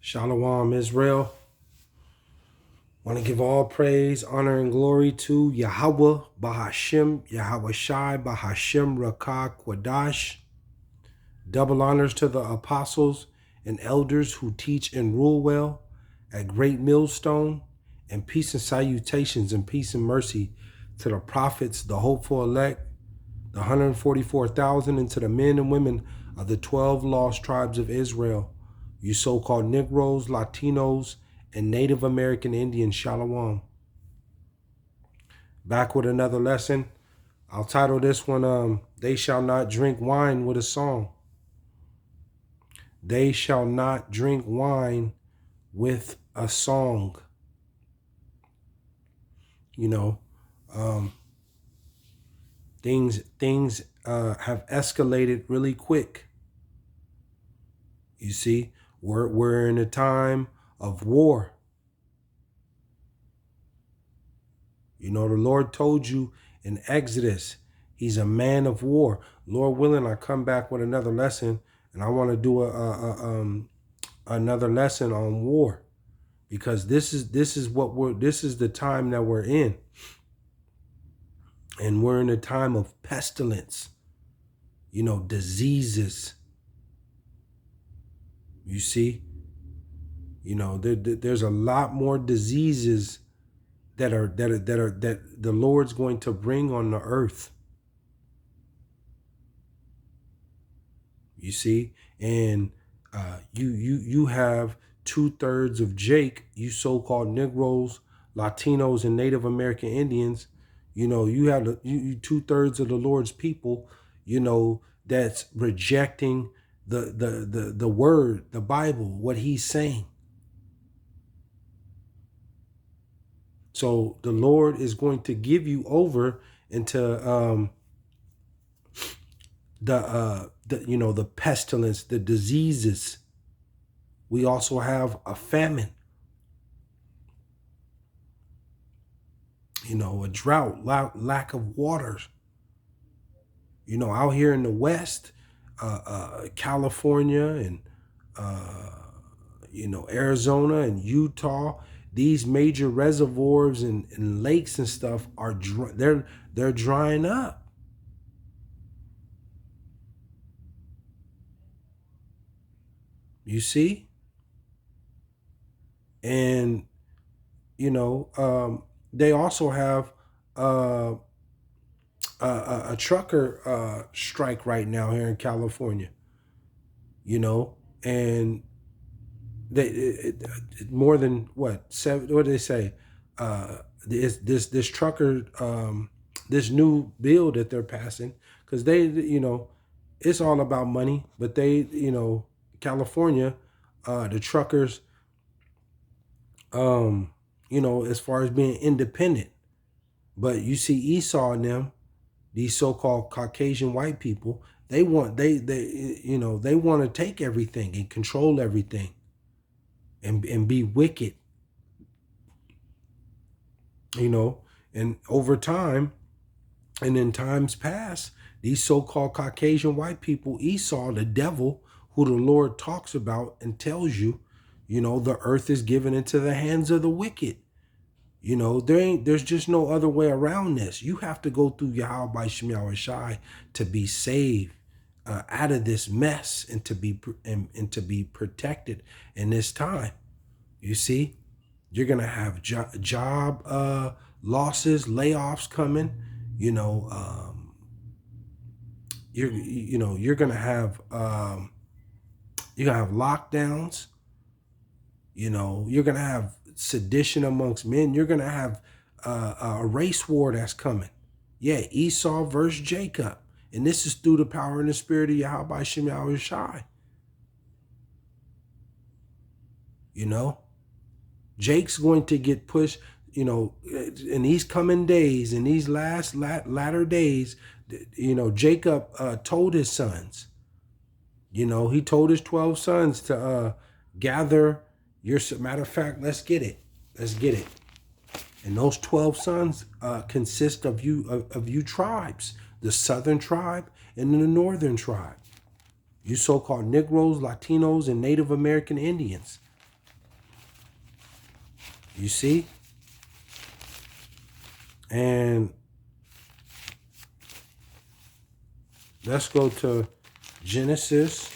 Shalom, Israel. Want to give all praise, honor, and glory to Yahawah, BASHAM, YAHAWAHSHI, BASHAM, Rakah, Kwadash. Double honors to the apostles and elders who teach and rule well at Great Millstone, and peace and salutations and peace and mercy to the prophets, the hopeful elect, the 144,000, and to the men and women of the 12 lost tribes of Israel, you so-called Negroes, Latinos, and Native American Indians. Shalom. Back with another lesson. I'll title this one, They Shall Not Drink Wine with a Song. They shall not drink wine with a song. You know, things have escalated really quick. You see, we're in a time of war. You know, the Lord told you in Exodus, he's a man of war. Lord willing, I come back with another lesson, and I want to do another lesson on war, because this is the time that we're in. And we're in a time of pestilence, you know, diseases. You see, you know, there's a lot more diseases that the Lord's going to bring on the earth. You see, and you have 2/3 of Jake, you so-called Negroes, Latinos, and Native American Indians. You know, you have 2/3 of the Lord's people, you know, that's rejecting the word, the Bible, what he's saying. So the Lord is going to give you over into the pestilence, the diseases. We also have a famine, you know, a drought, lack of water. You know, out here in the West, California and you know, Arizona and Utah, these major reservoirs and lakes and stuff are they're drying up. You see? And you know, they also have a trucker strike right now here in California. You know, and more than what, 7, what do they say? This trucker, this new bill that they're passing, because they, you know, it's all about money, but they, you know, California, the truckers, you know, as far as being independent, but you see Esau and them, these so-called Caucasian white people, they want you know, they want to take everything and control everything and be wicked, you know. And over time, and in times past, these so-called Caucasian white people, Esau, the devil, who the Lord talks about and tells you, you know, the earth is given into the hands of the wicked. You know, there's just no other way around this. You have to go through YAHAWAHSHI to be saved out of this mess, and to be protected in this time. You see, you're gonna have job losses, layoffs coming. You know, you're gonna have lockdowns. You know, you're gonna have sedition amongst men. You're gonna have a race war that's coming. Yeah, Esau versus Jacob, and this is through the power and the spirit of YAHAWAHSHI. You know, Jake's going to get pushed. You know, in these coming days, in these latter days, you know, Jacob told his sons. You know, he told his 12 sons to gather your. Matter of fact, let's get it. Let's get it. And those 12 sons consist of you tribes, the southern tribe and the northern tribe. You so-called Negroes, Latinos, and Native American Indians. You see? And let's go to Genesis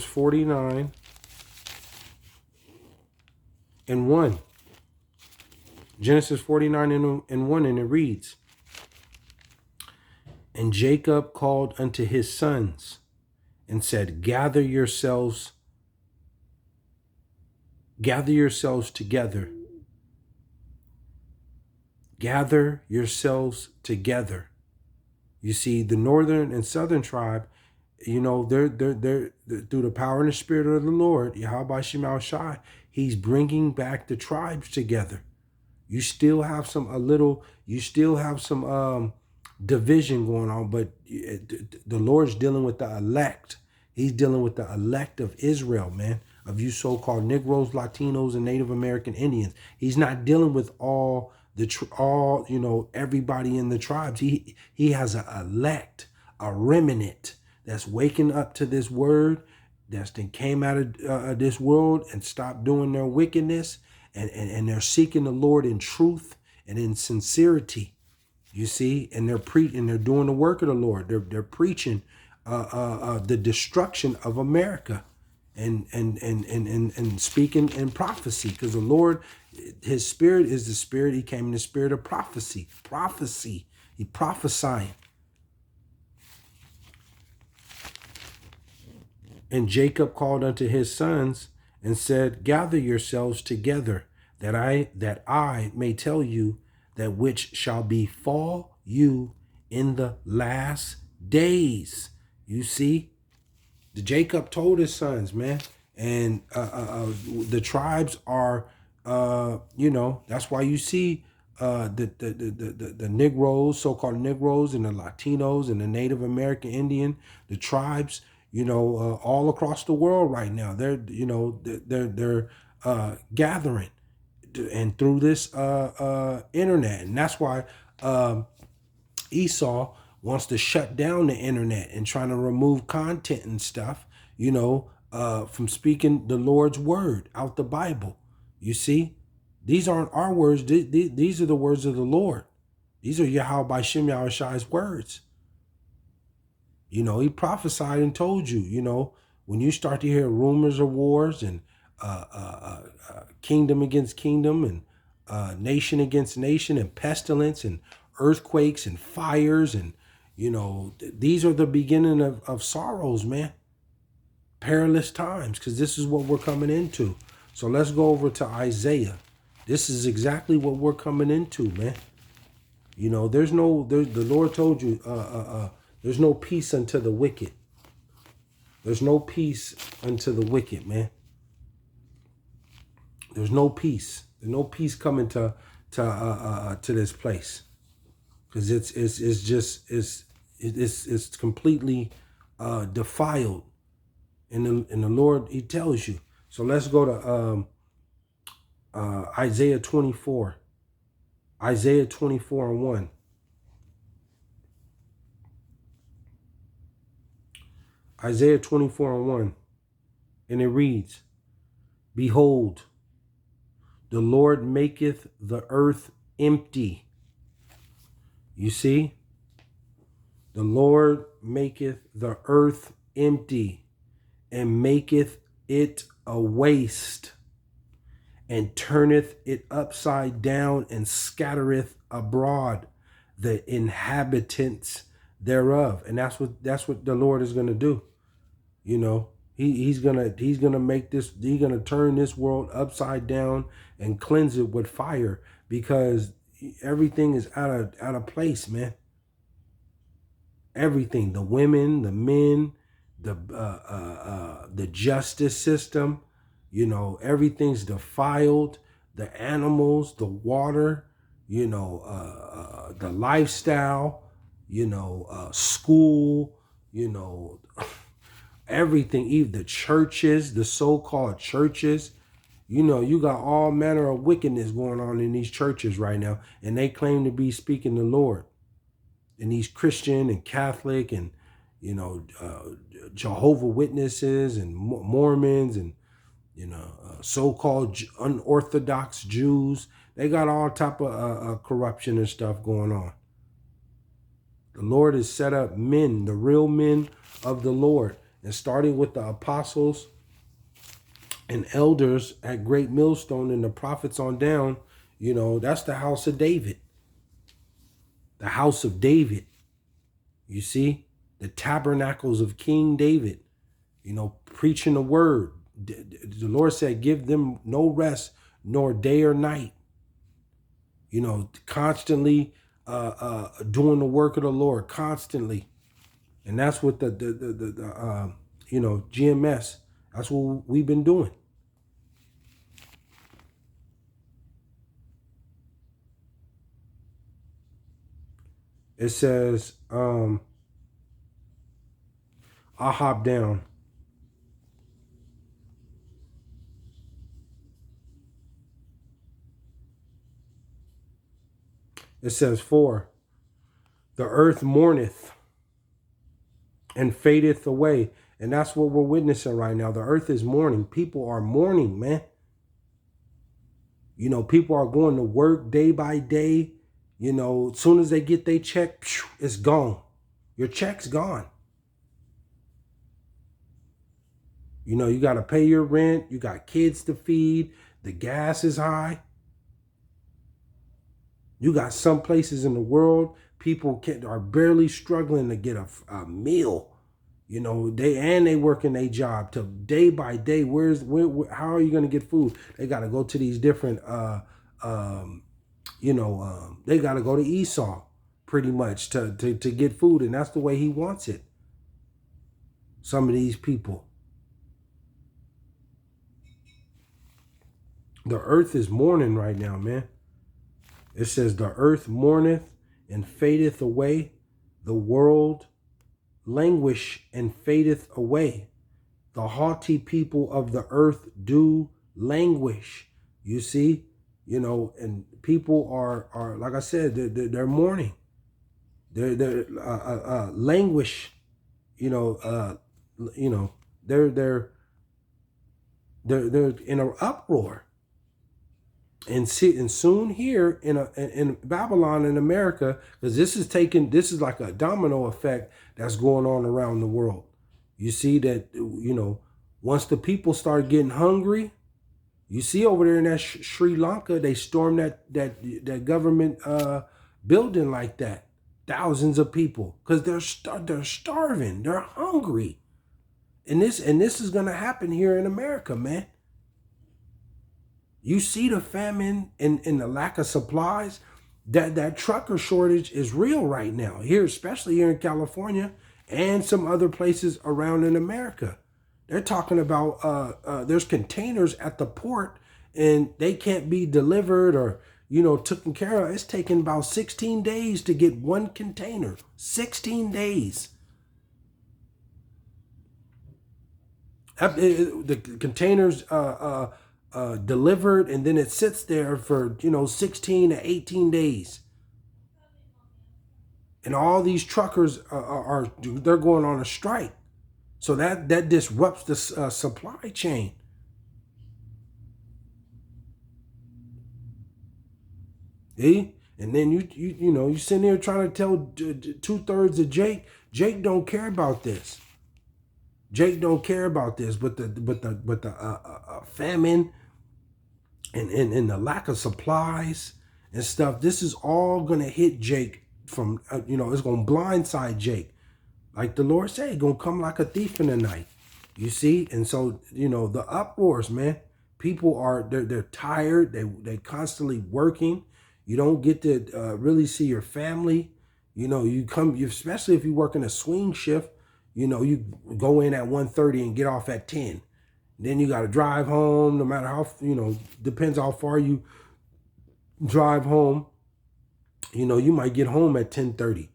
49 and 1. Genesis 49 and 1, and it reads, "And Jacob called unto his sons and said, Gather yourselves together. Gather yourselves together." You see, the northern and southern tribe, you know, they're through the power and the spirit of the Lord, YAHAWAHSHI, he's bringing back the tribes together. You still have some division going on, but the Lord's dealing with the elect. He's dealing with the elect of Israel, man, of you so-called Negroes, Latinos, and Native American Indians. He's not dealing with everybody in the tribes. He has an elect, a remnant that's waking up to this word, that's then came out of this world and stopped doing their wickedness, and they're seeking the Lord in truth and in sincerity. You see, and they're doing the work of the Lord. They're preaching the destruction of America, and speaking in prophecy, because the Lord, his spirit is the spirit. He came in the spirit of prophecy. He prophesying. And Jacob called unto his sons and said, Gather yourselves together, that I may tell you that which shall befall you in the last days. You see, Jacob told his sons, man, and the tribes are, that's why you see the Negroes, so-called Negroes, and the Latinos, and the Native American Indian, the tribes, all across the world right now. They're gathering, and through this internet, and that's why Esau wants to shut down the internet and trying to remove content and stuff, from speaking the Lord's word out the Bible. You see, these aren't our words. These are the words of the Lord. These are YAHAWAHSHI's words. He prophesied and told you, when you start to hear rumors of wars and kingdom against kingdom, and nation against nation, and pestilence and earthquakes and fires, and these are the beginning of sorrows, man. Perilous times, because this is what we're coming into. So let's go over to Isaiah. This is exactly what we're coming into, man. The Lord told you, there's no peace unto the wicked. There's no peace unto the wicked, man. There's no peace. There's no peace coming to this place, because it's completely defiled. And the Lord, he tells you. So let's go to Isaiah 24. Isaiah 24 and 1. Isaiah 24 and 1. And it reads, Behold, the Lord maketh the earth empty. You see? The Lord maketh the earth empty, and maketh it a waste, and turneth it upside down, and scattereth abroad the inhabitants thereof. And that's what the Lord is going to do. He's gonna make this. He's gonna turn this world upside down and cleanse it with fire, because everything is out of place, man. Everything, the women, the men, the justice system, everything's defiled. The animals, the water, the lifestyle, school, everything, even the churches, the so-called churches. You got all manner of wickedness going on in these churches right now, and they claim to be speaking the Lord. And these Christian and Catholic and Jehovah Witnesses and Mormons and You know, so-called unorthodox Jews. They got all type of corruption and stuff going on. The Lord has set up men, the real men of the Lord, and starting with the apostles and elders at Great Millstone and the prophets on down. You know, that's the house of David. The house of David. You see, the tabernacles of King David. You know, preaching the word. The Lord said, give them no rest, nor day or night. You know, constantly doing the work of the Lord, constantly. And that's what the you know, GMS, that's what we've been doing. It says, I'll hop down. It says, for the earth mourneth and fadeth away. And that's what we're witnessing right now. The earth is mourning. People are mourning, man. You know, people are going to work day by day. You know, as soon as they get their check, it's gone. Your check's gone. You know, you got to pay your rent. You got kids to feed. The gas is high. You got some places in the world, people are barely struggling to get a meal. You know, they working their job to day by day. How are you going to get food? They got to go to these different, they got to go to Esau pretty much to get food. And that's the way he wants it. Some of these people. The earth is mourning right now, man. It says, the earth mourneth and fadeth away. The world languish and fadeth away. The haughty people of the earth do languish. You see, you know, and people are like I said, they're mourning. They're languish. They're in an uproar. And soon here in Babylon in America, because this is like a domino effect that's going on around the world. You see that, you know, once the people start getting hungry, you see over there in that Sri Lanka, they stormed that government building like that. Thousands of people, because they're starving, they're hungry, and this is gonna happen here in America, man. You see the famine and the lack of supplies. That trucker shortage is real right now here, especially here in California and some other places around in America. They're talking about there's containers at the port and they can't be delivered or, you know, taken care of. It's taking about 16 days to get one container. 16 days. The containers delivered, and then it sits there for, you know, 16 to 18 days. And all these truckers they're going on a strike. So that disrupts the supply chain. See? And then you sitting there trying to tell 2/3 of Jake. Jake don't care about this. Jake don't care about this, but the famine and the lack of supplies and stuff, this is all gonna hit Jake from it's gonna blindside Jake, like the Lord said, gonna come like a thief in the night. You see, and so the uproars, man. People are they're tired. They constantly working. You don't get to really see your family. Especially if you work in a swing shift. You go in at 1:30 and get off at 10. Then you got to drive home, no matter how, depends how far you drive home. You might get home at 10:30,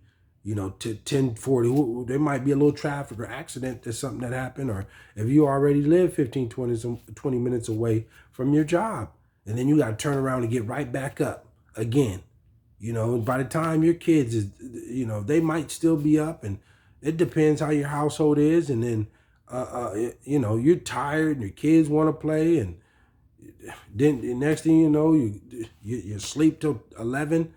to 10:40. There might be a little traffic or accident. There's something that happened. Or if you already live 15, 20 minutes away from your job, and then you got to turn around and get right back up again. By the time your kids they might still be up, and it depends how your household is. And then you know, you're tired and your kids want to play, and then the next thing you know, you sleep till 11.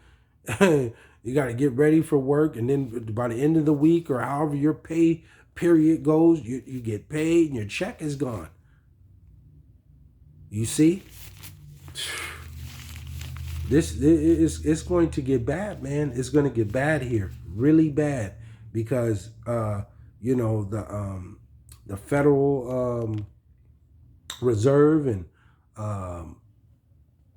You got to get ready for work, and then by the end of the week or however your pay period goes, you get paid and your check is gone. You see, this is it's going to get bad, man. It's going to get bad here, really bad, because you know, the Federal Reserve and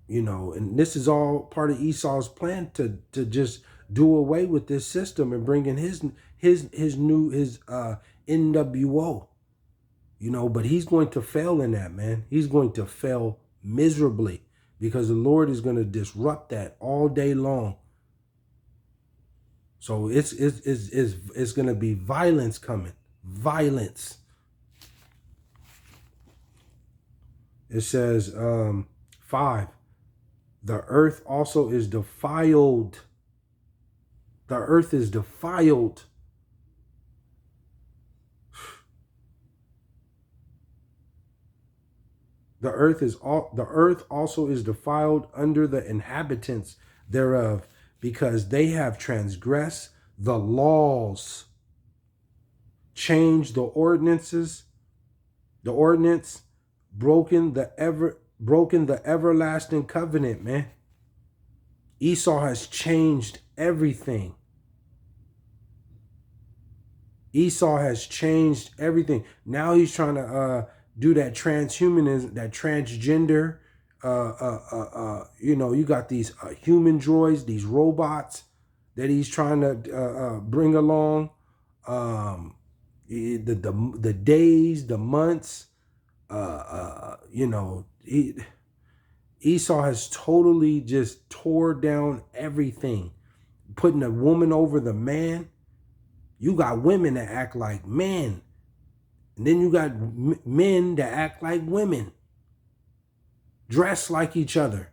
you know, and this is all part of Esau's plan to just do away with this system and bring in his NWO. You know, but he's going to fail in that, man. He's going to fail miserably, because the Lord is going to disrupt that all day long. So it's going to be violence coming. Violence. It says 5. The earth also is defiled. The earth is defiled. The earth also is defiled under the inhabitants thereof, because they have transgressed the laws, changed the ordinance, broken the everlasting covenant, man. Esau has changed everything. Esau has changed everything. Now he's trying to do that transhumanism, that transgender. You know, you got these human droids, these robots that he's trying to bring along. The days, the months. You know, Esau has totally just tore down everything, putting a woman over the man. You got women that act like men, and then you got men that act like women, dress like each other.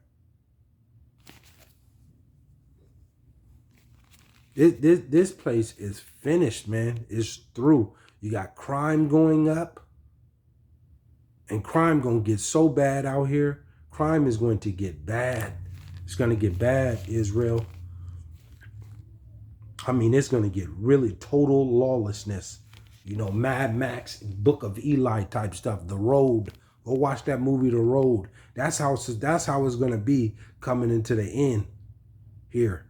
This place is finished, man. It's through. You got crime going up, and crime gonna get so bad out here. Crime is going to get bad. It's gonna get bad, Israel. I mean, it's going to get really total lawlessness. You know, Mad Max, Book of Eli type stuff. The Road. Go watch that movie, The Road. That's how it's going to be coming into the end here.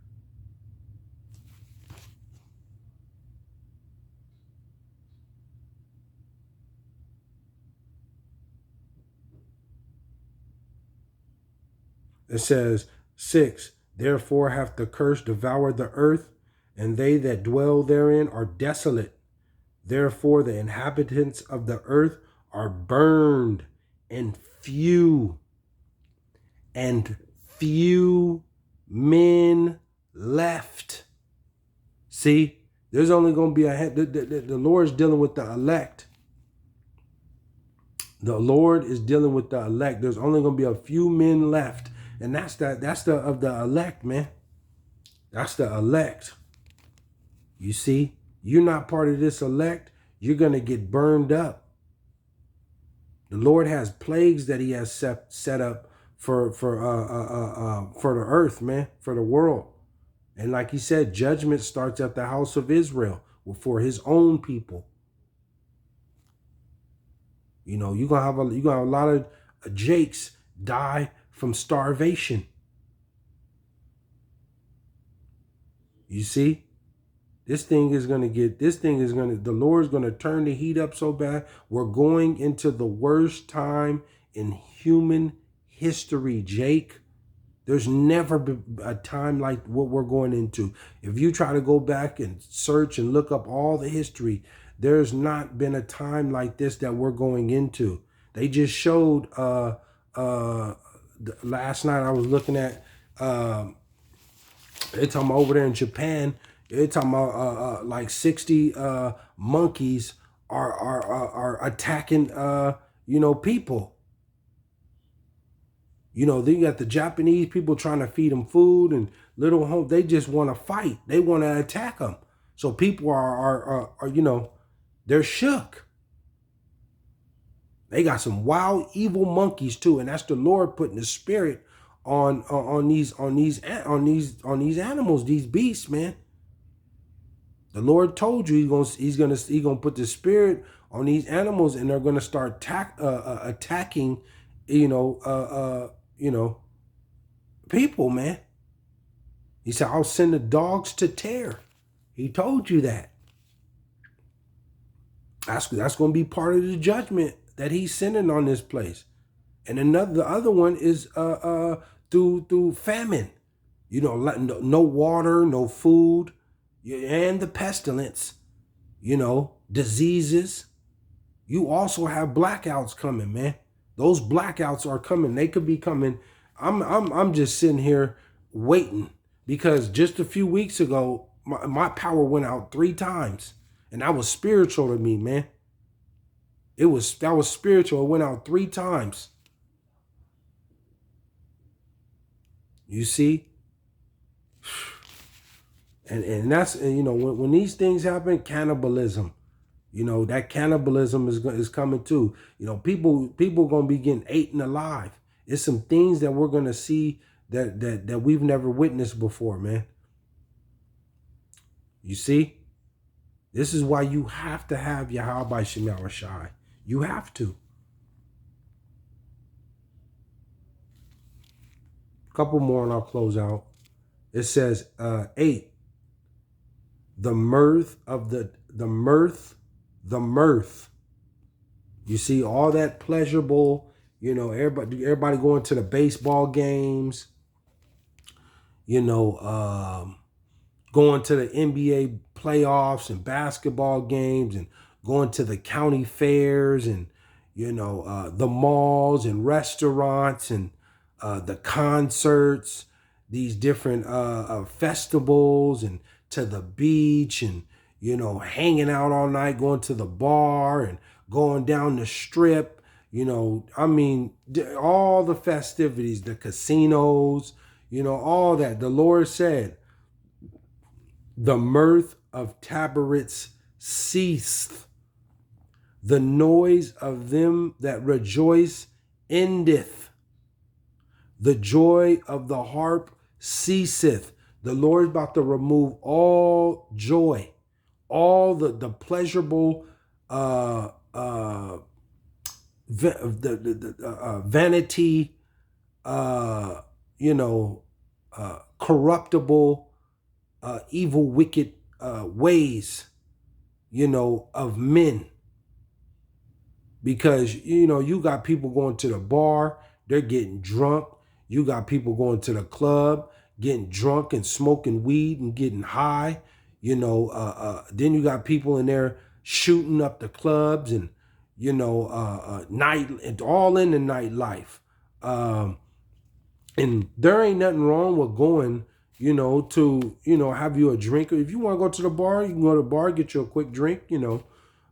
It says, 6, therefore hath the curse devoured the earth, and they that dwell therein are desolate. Therefore the inhabitants of the earth are burned, and few men left. See, there's only going to be the Lord's dealing with the elect. The Lord is dealing with the elect. There's only going to be a few men left, and that's the of the elect, man. That's the elect. You see, you're not part of this elect. You're going to get burned up. The Lord has plagues that he has set up for the earth, man, for the world. And like he said, judgment starts at the house of Israel for his own people. You know, you're gonna have a lot of Jakes die from starvation. You see? The Lord's going to turn the heat up so bad. We're going into the worst time in human history, Jake. There's never been a time like what we're going into. If you try to go back and search and look up all the history, there's not been a time like this that we're going into. They just showed last night I was looking at they're talking about over there in Japan. They're talking about like 60 monkeys are attacking you know, people. You know, then you got the Japanese people trying to feed them food and little home. They just want to fight. They want to attack them. So people are you know, they're shook. They got some wild, evil monkeys too, and that's the Lord putting the spirit on these animals, these beasts, man. The Lord told you he's gonna put the spirit on these animals, and they're gonna start attacking, people, man. He said, "I'll send the dogs to tear." He told you that. That's going to be part of the judgment that he's sending on this place. And the other one is through famine. No water, no food, and the pestilence. Diseases. You also have blackouts coming, man. Those blackouts are coming. They could be coming. I'm just sitting here waiting, because just a few weeks ago, my power went out 3 times. And that was spiritual to me, man. That was spiritual. It went out 3 times. You see? And that's, when these things happen, cannibalism. That cannibalism is coming too. People going to be getting eaten alive. It's some things that we're going to see that we've never witnessed before, man. You see? This is why you have to have YAHAWAHSHI. You have to. A couple more and I'll close out. It says 8. The mirth. You see all that pleasurable, everybody going to the baseball games, going to the NBA playoffs and basketball games, and going to the county fairs, and the malls and restaurants, and the concerts, these different festivals, and to the beach, and hanging out all night, going to the bar and going down the strip, all the festivities, the casinos, all that. The Lord said, the mirth of tabrets ceased. The noise of them that rejoice endeth. The joy of the harp ceaseth. The Lord is about to remove all joy, all the pleasurable vanity, corruptible, evil, wicked ways, of men. Because, you got people going to the bar, they're getting drunk. You got people going to the club, getting drunk and smoking weed and getting high. Then you got people in there shooting up the clubs, and, night, all in the nightlife. And there ain't nothing wrong with going, to, have you a drink. If you want to go to the bar, you can go to the bar, get you a quick drink,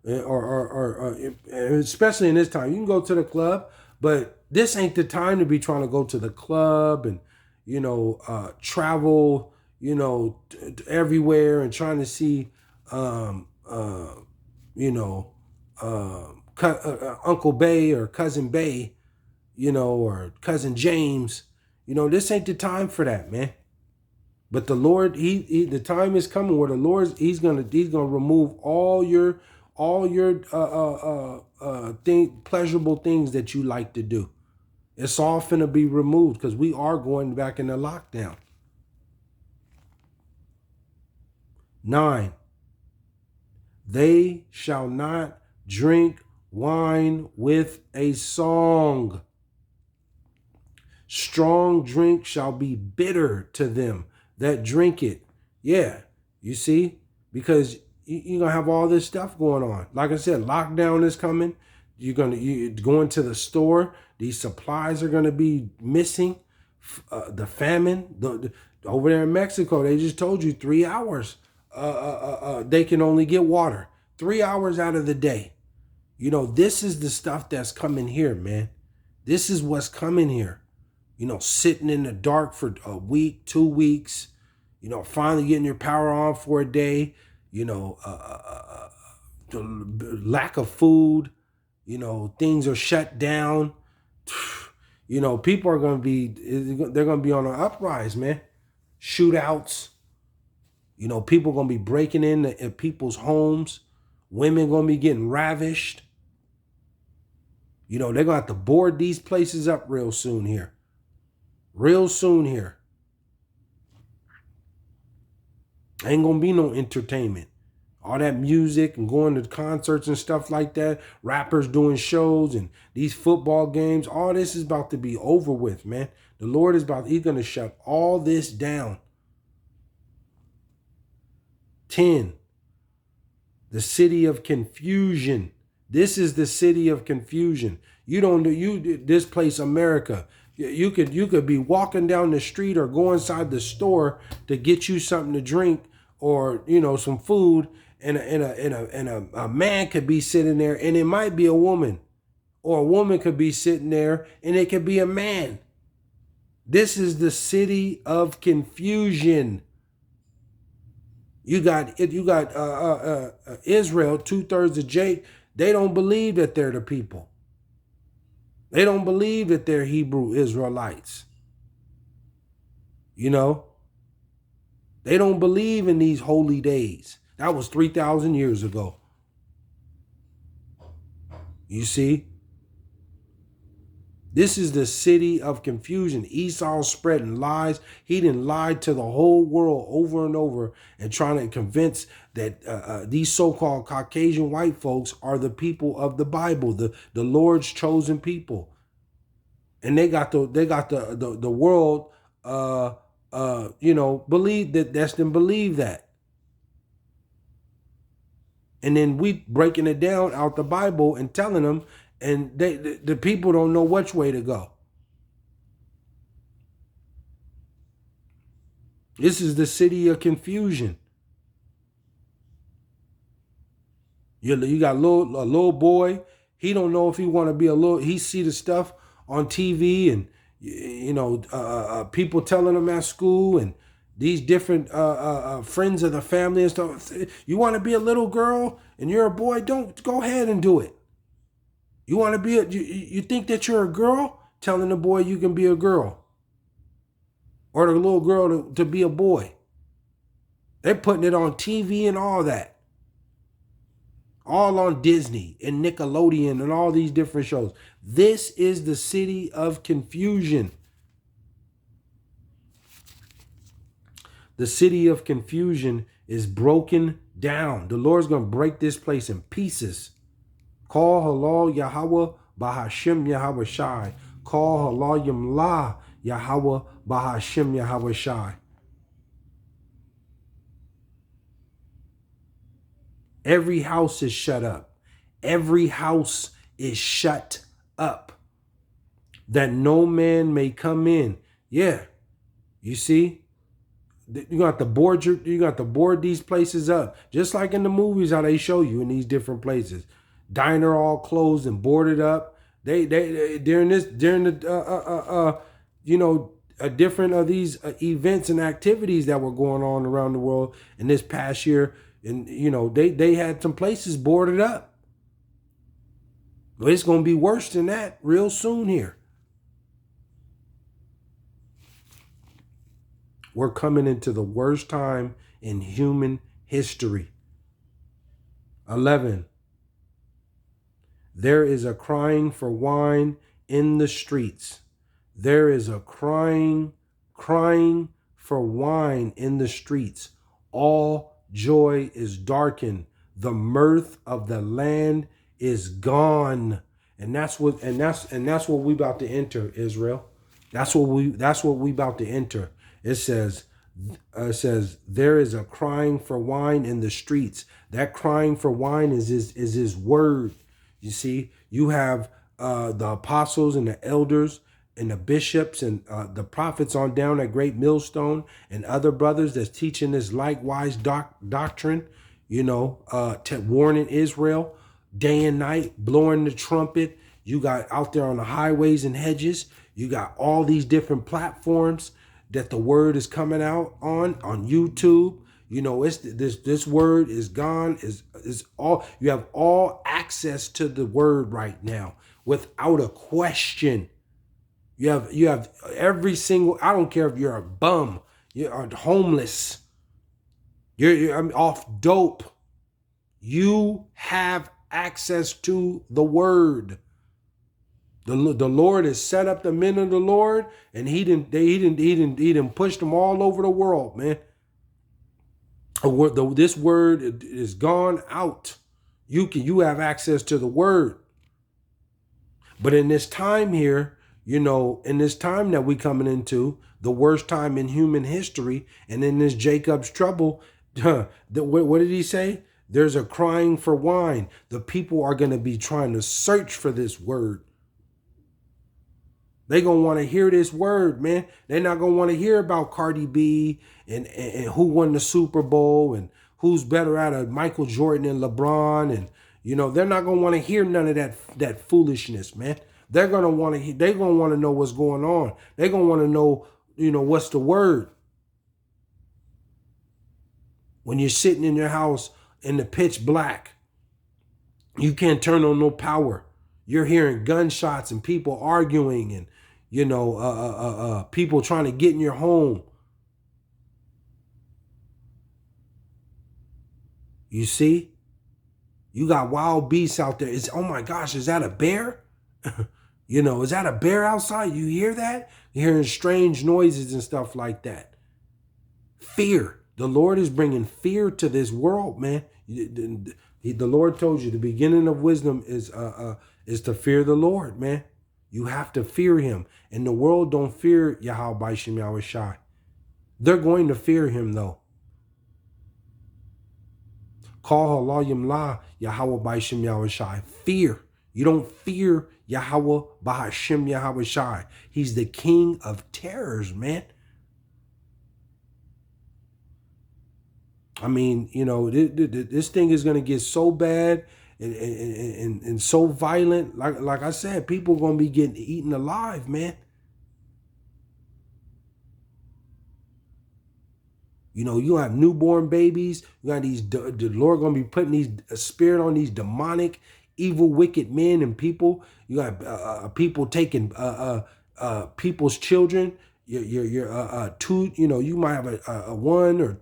or especially in this time, you can go to the club, but this ain't the time to be trying to go to the club and, travel, everywhere and trying to see, Uncle Bay or Cousin Bay, or Cousin James. This ain't the time for that, man. But the Lord, the time is coming where the Lord, he's gonna remove all your pleasurable things that you like to do. It's all finna be removed, because we are going back into lockdown. 9. They shall not drink wine with a song. Strong drink shall be bitter to them that drink it. Yeah, you see? Because you're going to have all this stuff going on. Like I said, lockdown is coming. You're going to the store. These supplies are going to be missing. The famine. Over there in Mexico, they just told you 3 hours. They can only get water. 3 hours out of the day. This is the stuff that's coming here, man. This is what's coming here. Sitting in the dark for a week, 2 weeks. Finally getting your power on for a day. The lack of food. things are shut down. People are going to be, they're going to be on an uprise, man. Shootouts. People going to be breaking into people's homes. Women going to be getting ravished. They're going to have to board these places up real soon here. Real soon here. Ain't going to be no entertainment. All that music and going to concerts and stuff like that. Rappers doing shows and these football games. All this is about to be over with, man. The Lord is he's going to shut all this down. 10. The city of confusion. This is the city of confusion. This place, America. You could be walking down the street or go inside the store to get you something to drink or some food, and a man could be sitting there, and it might be a woman, or a woman could be sitting there, and it could be a man. This is the city of confusion. You got Israel, 2/3 of Jake. They don't believe that they're the people. They don't believe that they're Hebrew Israelites. They don't believe in these holy days. That was 3,000 years ago. You see? This is the city of confusion. Esau spreading lies. He didn't lie to the whole world over and over and trying to convince that these so-called Caucasian white folks are the people of the Bible, the Lord's chosen people. And they got the world believe that. That's them believe that. And then we breaking it down out the Bible and telling them, and the people don't know which way to go. This is the city of confusion. You got a little boy. He don't know if he want to be he see the stuff on TV and people telling him at school and these different friends of the family and stuff. You want to be a little girl and you're a boy? Don't go ahead and do it. You want to be you think that you're a girl? Telling the boy you can be a girl, or the little girl to be a boy. They're putting it on TV and all that. All on Disney and Nickelodeon and all these different shows. This is the city of confusion. The city of confusion is broken down. The Lord's going to break this place in pieces. Call halal Yahawah BASHAM YAHAWAHSHI. Call halal Yamla Yahawah BASHAM YAHAWAHSHI. Every house is shut up. Every house is shut up, that no man may come in. Yeah, you see, you got to board these places up, just like in the movies how they show you in these different places. Diner all closed and boarded up. They during the different of these events and activities that were going on around the world in this past year. And, they had some places boarded up. But it's going to be worse than that real soon here. We're coming into the worst time in human history. 11. There is a crying for wine in the streets. There is a crying for wine in the streets. All joy is darkened. The mirth of the land is gone. And that's what we about to enter, Israel. That's what we about to enter. It says there is a crying for wine in the streets. That crying for wine is his word. You see, you have the apostles and the elders and the bishops and the prophets on down at Great Millstone and other brothers that's teaching this likewise doctrine, warning Israel day and night, blowing the trumpet. You got out there on the highways and hedges. You got all these different platforms that the word is coming out on YouTube. It's this word is gone, is all, you have all access to the word right now without a question. You have every single, I don't care if you're a bum, you're homeless, you're off dope. You have access to the word. The Lord has set up the men of the Lord, and he didn't push them all over the world, man. This word is gone out. You have access to the word. But in this time here, in this time that we coming into, the worst time in human history, and in this Jacob's trouble, what did he say? There's a crying for wine. The people are going to be trying to search for this word. They're going to want to hear this word, man. They're not going to want to hear about Cardi B and who won the Super Bowl and who's better out of Michael Jordan and LeBron. And, they're not going to want to hear none of that foolishness, man. They're going to want to know what's going on. They're going to want to know, what's the word. When you're sitting in your house in the pitch black, you can't turn on no power. You're hearing gunshots and people arguing and, people trying to get in your home. You see? You got wild beasts out there. Oh my gosh, is that a bear? Is that a bear outside? You hear that? You're hearing strange noises and stuff like that. Fear. The Lord is bringing fear to this world, man. The Lord told you the beginning of wisdom is to fear the Lord, man. You have to fear him. And the world don't fear YAHAWAHSHI. They're going to fear him, though. Call halayim YAHAWAHSHI. Fear. You don't fear YAHAWAHSHI. He's the king of terrors, man. I mean, this thing is going to get so bad and so violent. Like I said, people are going to be getting eaten alive, man. You have newborn babies. You got the Lord going to be putting these spirit on these demonic, evil, wicked men and people. You got people taking people's children. Your two. You might have a 1 or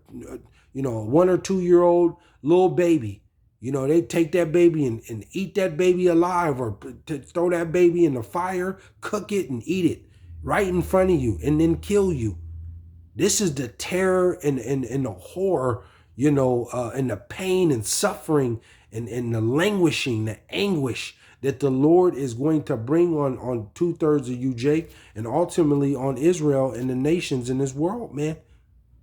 1 or 2 year old little baby. They take that baby and eat that baby alive, or throw that baby in the fire, cook it and eat it right in front of you and then kill you. This is the terror and the horror, and the pain and suffering and the languishing, the anguish that the Lord is going to bring on 2/3 of you, Jake, and ultimately on Israel and the nations in this world, man.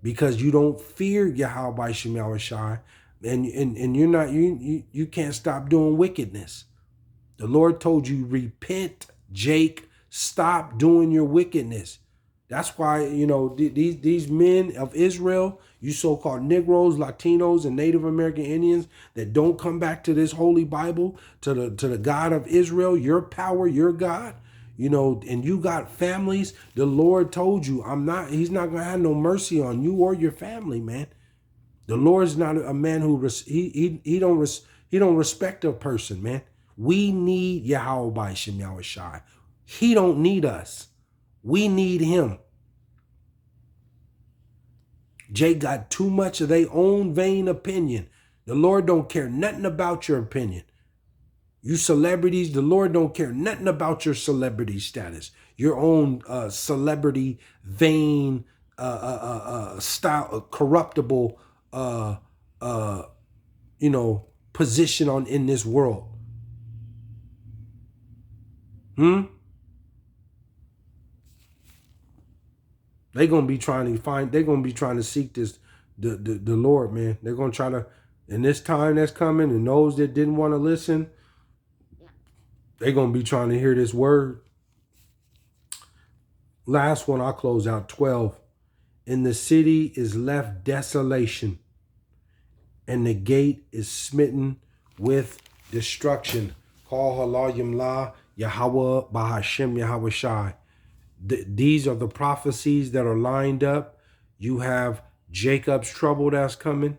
Because you don't fear YAHAWAHSHI, and you're not you can't stop doing wickedness. The Lord told you, repent, Jake. Stop doing your wickedness. That's why, these men of Israel, you so-called Negroes, Latinos, and Native American Indians that don't come back to this holy Bible, to the God of Israel, your power, your God, and you got families. The Lord told you, he's not going to have no mercy on you or your family, man. The Lord's not a man who, he don't respect a person, man. We need YAHAWAHSHI. He don't need us. We need him. Jay got too much of their own vain opinion. The Lord don't care nothing about your opinion. You celebrities, the Lord don't care nothing about your celebrity status. Your own celebrity, vain, style, corruptible, position in this world. They're going to be trying to seek this, the Lord, man. They're going to try to, in this time that's coming, and those that didn't want to listen, they're going to be trying to hear this word. Last one, I'll close out 12. And the city is left desolation, and the gate is smitten with destruction. Call halayim YAHAWAHSHI. These are the prophecies that are lined up. You have Jacob's trouble that's coming.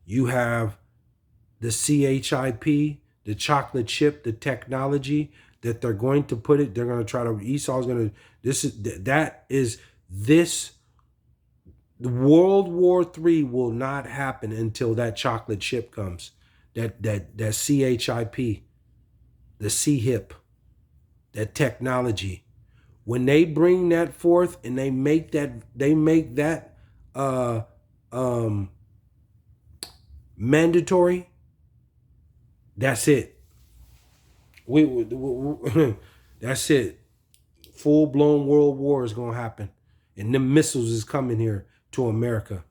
You have the CHIP, the chocolate chip, the technology that they're going to put it, they're going to try to, Esau's going to, this World War III will not happen until that chocolate chip comes. That CHIP, the CHIP, that technology. When they bring that forth and they make that mandatory, that's it. That's it. Full-blown world war is gonna happen, and them missiles is coming here to America.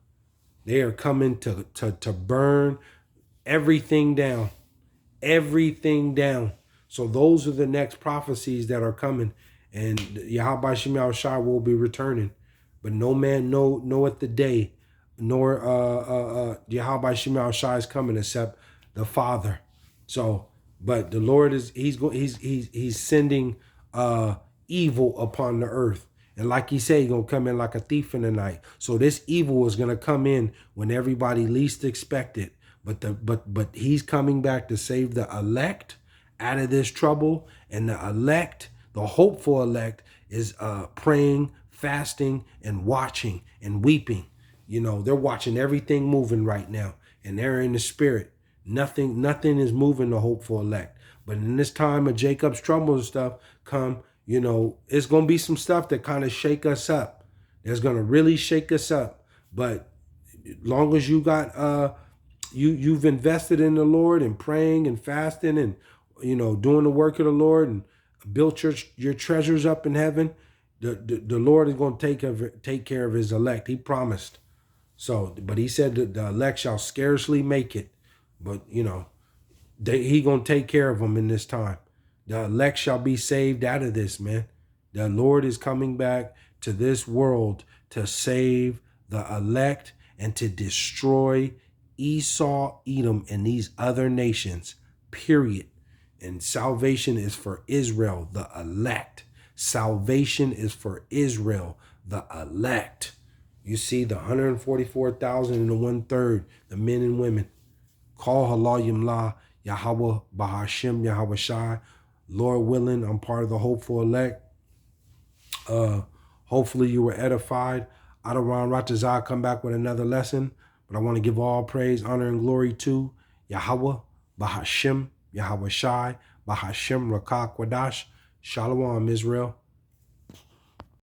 They are coming to burn everything down. Everything down. So those are the next prophecies that are coming. And YAHAWAHSHI will be returning. But no man knoweth the day, nor YAHAWAHSHI is coming except the Father. So, but the Lord is he's sending evil upon the earth. And like he said, he's going to come in like a thief in the night. So this evil is going to come in when everybody least expect it. But he's coming back to save the elect out of this trouble. And the elect, the hopeful elect, is praying, fasting, and watching and weeping. You know, they're watching everything moving right now. And they're in the spirit. Nothing is moving the hopeful elect. But in this time of Jacob's trouble and stuff come, you know, it's going to be some stuff that kind of shake us up. That's going to really shake us up. But long as you got, you've invested in the Lord and praying and fasting and, you know, doing the work of the Lord and built your treasures up in heaven, the Lord is going to take care of his elect. He promised. So, but he said that the elect shall scarcely make it. But, you know, he going to take care of them in this time. The elect shall be saved out of this, man. The Lord is coming back to this world to save the elect and to destroy Esau, Edom, and these other nations, period. And salvation is for Israel, the elect. Salvation is for Israel, the elect. You see the 144,000 and the 1/3, the men and women. Call Halayim La, Yahawah, BASHAM, YAHAWAHSHI. Lord willing, I'm part of the hopeful elect. Hopefully you were edified. Adawan Ratazah come back with another lesson. But I want to give all praise, honor, and glory to Yahawah, BASHAM, YAHAWAHSHI, BASHAM, Rakah Kwadash. Shalom, Israel.